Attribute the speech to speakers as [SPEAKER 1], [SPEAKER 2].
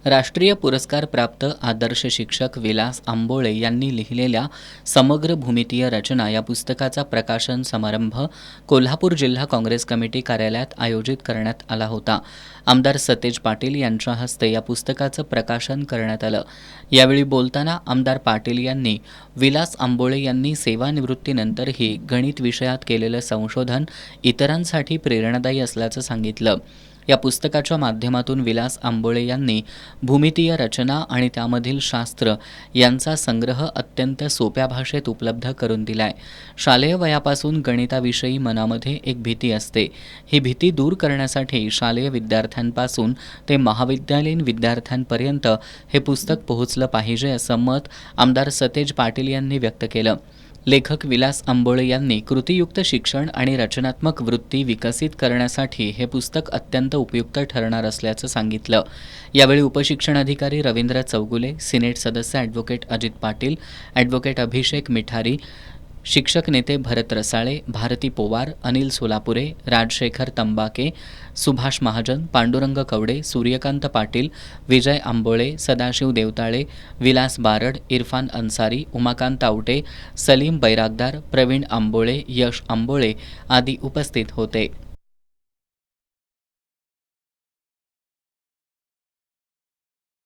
[SPEAKER 1] राष्ट्रीय पुरस्कार प्राप्त आदर्श शिक्षक विलास आंबोळे यांनी लिहिलेल्या समग्र भूमितीय रचना या पुस्तकाचा प्रकाशन समारंभ कोल्हापूर जिल्हा काँग्रेस कमिटी कार्यालयात आयोजित करण्यात आला होता. आमदार सतेज पाटील यांच्या हस्ते या पुस्तकाचं प्रकाशन करण्यात आलं. यावेळी बोलताना आमदार पाटील यांनी विलास आंबोळे यांनी सेवानिवृत्तीनंतरही गणित विषयात केलेलं संशोधन इतरांसाठी प्रेरणादायी असल्याचं सांगितलं. या पुस्तकाच्या माध्यमातून विलास आंबोळे यांनी भूमितीय रचना आणि त्यामधील शास्त्र यांचा संग्रह अत्यंत सोप्या भाषेत उपलब्ध करून दिलाय. शालेय वयापासून गणिताविषयी मनामध्ये एक भीती असते. ही भीती दूर करण्यासाठी शालेय विद्यार्थ्यांपासून ते महाविद्यालयीन विद्यार्थ्यांपर्यंत हे पुस्तक पोहोचलं पाहिजे असं मत आमदार सतेज पाटील यांनी व्यक्त केलं. लेखक विलास आंबोळे यांनी कृतीयुक्त शिक्षण आणि रचनात्मक वृत्ती विकसित करण्यासाठी हे पुस्तक अत्यंत उपयुक्त ठरणार असल्याचं सांगितलं. यावेळी उपशिक्षणाधिकारी रवींद्र चौगुले, सिनेट सदस्य ॲडव्होकेट अजित पाटील, ॲडव्होकेट अभिषेक मिठारी, शिक्षक नेते भरत रसाळे, भारती पोवार, अनिल सोलापुरे, राजशेखर तंबाके, सुभाष महाजन, पांडुरंग कवडे, सूर्यकांत पाटील, विजय आंबोळे, सदाशिव देवताळे, विलास बारड, इरफान अन्सारी, उमाकांत आवटे, सलीम बैरागदार, प्रवीण आंबोळे, यश आंबोळे आदी उपस्थित होते.